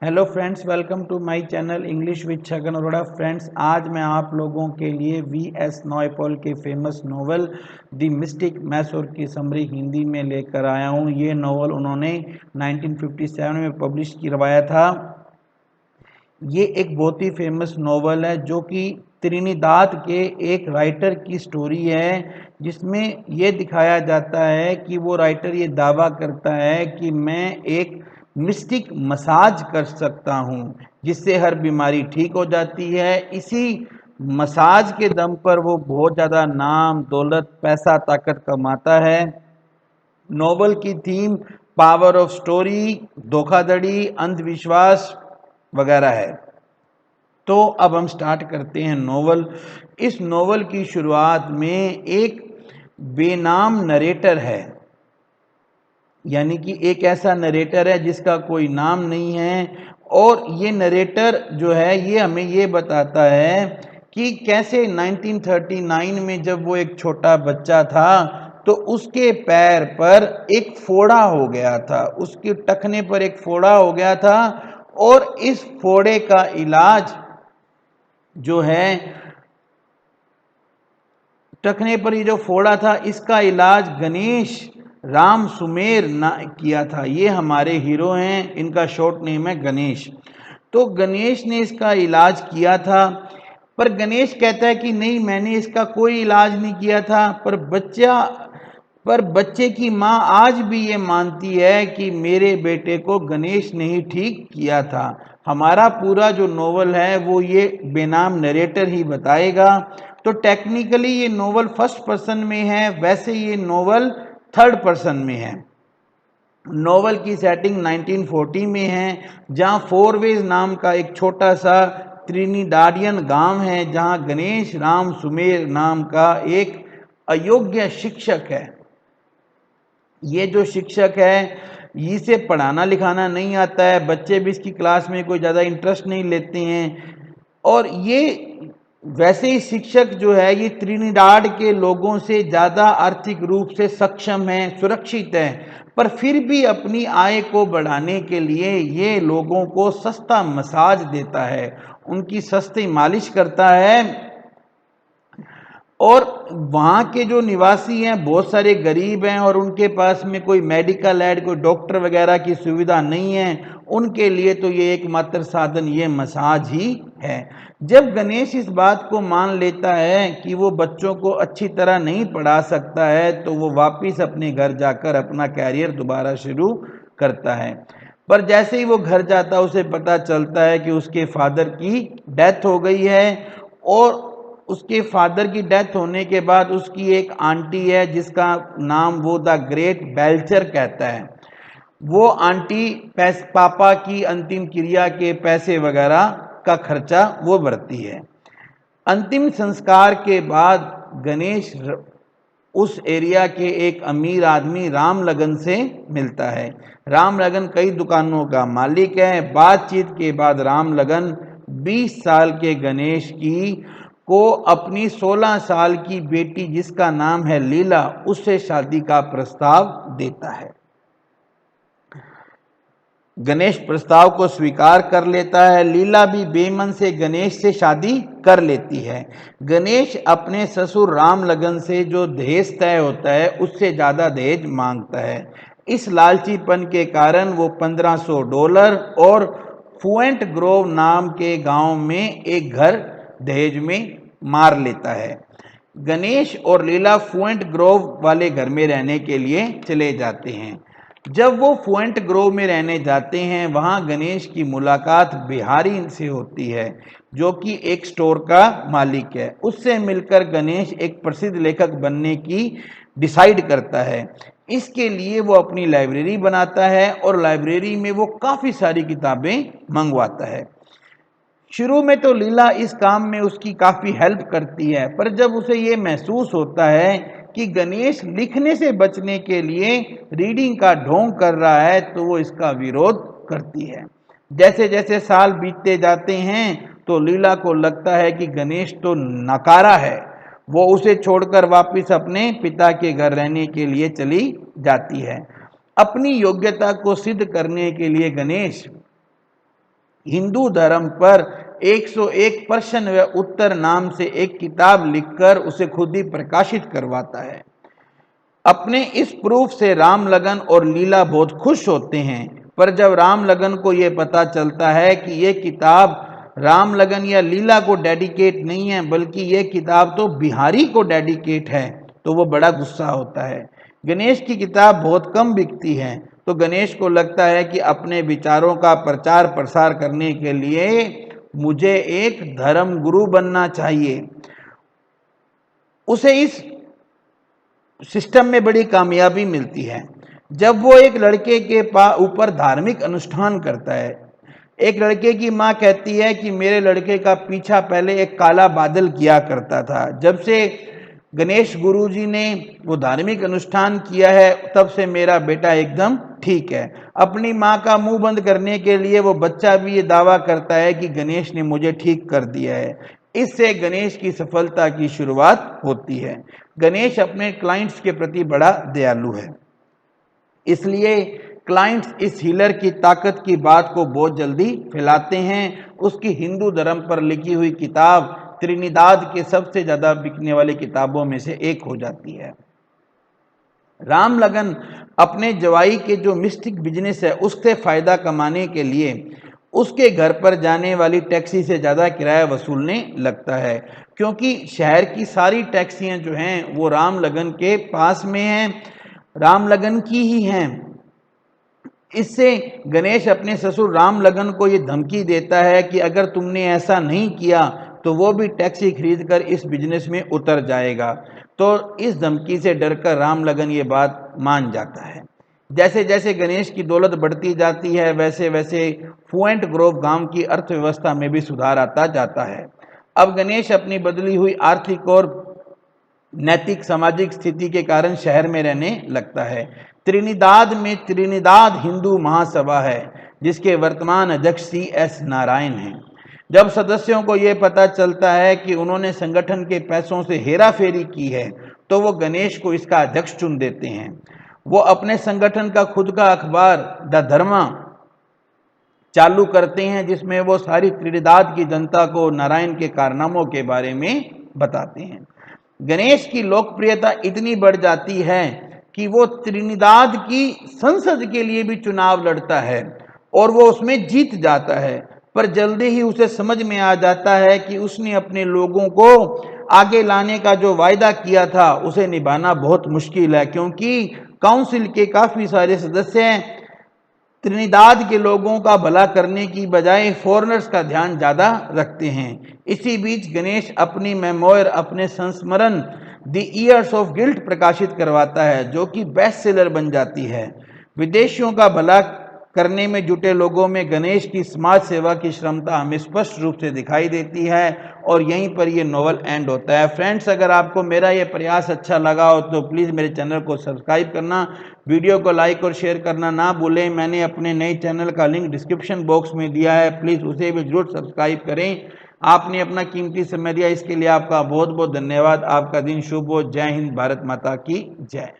Hello friends, welcome to my channel English with Chhagan Arora. Friends, आज मैं आप लोगों के लिए वी.एस. नॉयपॉल के famous novel the mystic masseur की समरी हिंदी में लेकर आया हूँ। ये नोवेल उन्होंने 1957 में पब्लिश करवाया था। ये एक बहुत ही फेमस नोवेल है जो कि त्रिनिदाद के एक राइटर की स्टोरी है, जिसमें ये दिखाया जाता है कि वो राइटर ये दावा करता है कि मैं एक मिस्टिक मसाज कर सकता हूँ जिससे हर बीमारी ठीक हो जाती है। इसी मसाज के दम पर वो बहुत ज़्यादा नाम, दौलत, पैसा, ताकत कमाता है। नोवेल की थीम पावर ऑफ स्टोरी, धोखाधड़ी, अंधविश्वास वगैरह है। तो अब हम स्टार्ट करते हैं नोवेल। इस नोवेल की शुरुआत में एक बेनाम नरेटर है, यानी कि एक ऐसा नरेटर है जिसका कोई नाम नहीं है। और ये नरेटर जो है ये हमें ये बताता है कि कैसे 1939 में जब वो एक छोटा बच्चा था तो उसके पैर पर एक फोड़ा हो गया था, उसके टखने पर एक फोड़ा हो गया था। और इस फोड़े का इलाज जो है, टखने पर ये जो फोड़ा था, इसका इलाज गणेश राम सुमेर ना किया था। ये हमारे हीरो हैं, इनका शॉर्ट नेम है गणेश। तो गणेश ने इसका इलाज किया था, पर गणेश कहता है कि नहीं, मैंने इसका कोई इलाज नहीं किया था। पर बच्चे की माँ आज भी ये मानती है कि मेरे बेटे को गणेश ने ही ठीक किया था। हमारा पूरा जो नोवेल है वो ये बेनाम नरेटर ही बताएगा। तो टेक्निकली ये नोवेल फर्स्ट पर्सन में है, वैसे ये नोवेल थर्ड पर्सन में है। नोवेल की सेटिंग 1940 में है, जहां फोरवेज नाम का एक छोटा सा त्रिनिदाडियन गांव है, जहां गणेश राम सुमेर नाम का एक अयोग्य शिक्षक है। ये जो शिक्षक है इसे पढ़ाना लिखाना नहीं आता है, बच्चे भी इसकी क्लास में कोई ज़्यादा इंटरेस्ट नहीं लेते हैं। और ये वैसे ही शिक्षक जो है ये त्रिनिदाद के लोगों से ज़्यादा आर्थिक रूप से सक्षम है, सुरक्षित है, पर फिर भी अपनी आय को बढ़ाने के लिए ये लोगों को सस्ता मसाज देता है, उनकी सस्ती मालिश करता है। और वहाँ के जो निवासी हैं बहुत सारे गरीब हैं और उनके पास में कोई मेडिकल एड, कोई डॉक्टर वगैरह की सुविधा नहीं है। उनके लिए तो ये एकमात्र साधन ये मसाज ही है। जब गणेश इस बात को मान लेता है कि वो बच्चों को अच्छी तरह नहीं पढ़ा सकता है, तो वो वापस अपने घर जाकर अपना कैरियर दोबारा शुरू करता है। पर जैसे ही वो घर जाता है उसे पता चलता है कि उसके फादर की डेथ हो गई है। और उसके फादर की डेथ होने के बाद उसकी एक आंटी है जिसका नाम वो द ग्रेट बेल्चर कहता है। वो आंटी पापा की अंतिम क्रिया के पैसे वगैरह का खर्चा वो भरती है। अंतिम संस्कार के बाद गणेश उस एरिया के एक अमीर आदमी राम लगन से मिलता है। राम लगन कई दुकानों का मालिक है। बातचीत के बाद राम लगन 20 साल के गणेश की को अपनी 16 साल की बेटी जिसका नाम है लीला, उससे शादी का प्रस्ताव देता है। गणेश प्रस्ताव को स्वीकार कर लेता है। लीला भी बेमन से गणेश से शादी कर लेती है। गणेश अपने ससुर राम लगन से जो दहेज तय होता है उससे ज़्यादा दहेज मांगता है। इस लालचीपन के कारण वो $1500 और फुएंट ग्रोव नाम के गांव में एक घर दहेज में मार लेता है। गणेश और लीला फुएंट ग्रोव वाले घर में रहने के लिए चले जाते हैं। जब वो फुएंट ग्रोव में रहने जाते हैं, वहाँ गणेश की मुलाकात बिहारी से होती है जो कि एक स्टोर का मालिक है। उससे मिलकर गणेश एक प्रसिद्ध लेखक बनने की डिसाइड करता है। इसके लिए वो अपनी लाइब्रेरी बनाता है और लाइब्रेरी में वो काफ़ी सारी किताबें मंगवाता है। शुरू में तो लीला इस काम में उसकी काफ़ी हेल्प करती है, पर जब उसे ये महसूस होता है कि गणेश लिखने से बचने के लिए रीडिंग का ढोंग कर रहा है, तो वो इसका विरोध करती है। जैसे जैसे साल बीतते जाते हैं तो लीला को लगता है कि गणेश तो नकारा है। वो उसे छोड़कर वापस अपने पिता के घर रहने के लिए चली जाती है। अपनी योग्यता को सिद्ध करने के लिए गणेश हिंदू धर्म पर 101 प्रश्न व उत्तर नाम से एक किताब लिखकर उसे खुद ही प्रकाशित करवाता है। अपने इस प्रूफ से रामलगन और लीला बहुत खुश होते हैं, पर जब रामलगन को यह पता चलता है कि यह किताब रामलगन या लीला को डेडिकेट नहीं है बल्कि यह किताब तो बिहारी को डेडिकेट है, तो वो बड़ा गुस्सा होता है। गणेश की किताब बहुत कम बिकती है, तो गणेश को लगता है कि अपने विचारों का प्रचार प्रसार करने के लिए मुझे एक धर्म गुरु बनना चाहिए। उसे इस सिस्टम में बड़ी कामयाबी मिलती है जब वो एक लड़के के ऊपर धार्मिक अनुष्ठान करता है। एक लड़के की माँ कहती है कि मेरे लड़के का पीछा पहले एक काला बादल किया करता था, जब से गणेश गुरुजी ने वो धार्मिक अनुष्ठान किया है तब से मेरा बेटा एकदम ठीक है। अपनी माँ का मुंह बंद करने के लिए वो बच्चा भी ये दावा करता है कि गणेश ने मुझे ठीक कर दिया है। इससे गणेश की सफलता की शुरुआत होती है। गणेश अपने क्लाइंट्स के प्रति बड़ा दयालु है, इसलिए क्लाइंट्स इस हीलर की ताकत की बात को बहुत जल्दी फैलाते हैं। उसकी हिंदू धर्म पर लिखी हुई किताब त्रिनिदाद के सबसे ज्यादा बिकने वाली किताबों में से एक हो जाती है। रामलगन अपने जवाई के जो मिस्टिक बिजनेस है उससे फायदा कमाने के लिए उसके घर पर जाने वाली टैक्सी से ज़्यादा किराया वसूलने लगता है, क्योंकि शहर की सारी टैक्सियां जो हैं वो रामलगन के पास में हैं, रामलगन की ही हैं। इससे गणेश अपने ससुर रामलगन को ये धमकी देता है कि अगर तुमने ऐसा नहीं किया तो वो भी टैक्सी खरीदकर इस बिजनेस में उतर जाएगा। तो इस धमकी से डरकर रामलगन ये बात मान जाता है। जैसे जैसे गणेश की दौलत बढ़ती जाती है वैसे वैसे फुएंट ग्रोव गांव की अर्थव्यवस्था में भी सुधार आता जाता है। अब गणेश अपनी बदली हुई आर्थिक और नैतिक सामाजिक स्थिति के कारण शहर में रहने लगता है। त्रिनिदाद में त्रिनिदाद हिंदू महासभा है जिसके वर्तमान अध्यक्ष CS नारायण हैं। जब सदस्यों को यह पता चलता है कि उन्होंने संगठन के पैसों से हेराफेरी की है तो वो गणेश को इसका अध्यक्ष चुन देते हैं। वो अपने संगठन का खुद का अखबार द धर्मा चालू करते हैं जिसमें वो सारी त्रिनिदाद की जनता को नारायण के कारनामों के बारे में बताते हैं। गणेश की लोकप्रियता इतनी बढ़ जाती है कि वो त्रिनिदाद की संसद के लिए भी चुनाव लड़ता है और वो उसमें जीत जाता है, पर जल्दी ही उसे समझ में आ जाता है कि उसने अपने लोगों को आगे लाने का जो वायदा किया था उसे निभाना बहुत मुश्किल है, क्योंकि काउंसिल के काफी सारे सदस्य त्रिनिदाद के लोगों का भला करने की बजाय फॉरेनर्स का ध्यान ज्यादा रखते हैं। इसी बीच गणेश अपनी मेमोयर अपने संस्मरण द ईयर्स ऑफ गिल्ट प्रकाशित करवाता है जो कि बेस्ट सेलर बन जाती है। विदेशियों का भला करने में जुटे लोगों में गणेश की समाज सेवा की क्षमता हमें स्पष्ट रूप से दिखाई देती है और यहीं पर ये नॉवल एंड होता है। फ्रेंड्स, अगर आपको मेरा ये प्रयास अच्छा लगा हो तो प्लीज़ मेरे चैनल को सब्सक्राइब करना, वीडियो को लाइक और शेयर करना ना भूलें। मैंने अपने नए चैनल का लिंक डिस्क्रिप्शन बॉक्स में दिया है, प्लीज़ उसे भी जरूर सब्सक्राइब करें। आपने अपना कीमती समय दिया, इसके लिए आपका बहुत बहुत धन्यवाद। आपका दिन शुभ हो। जय हिंद, भारत माता की जय।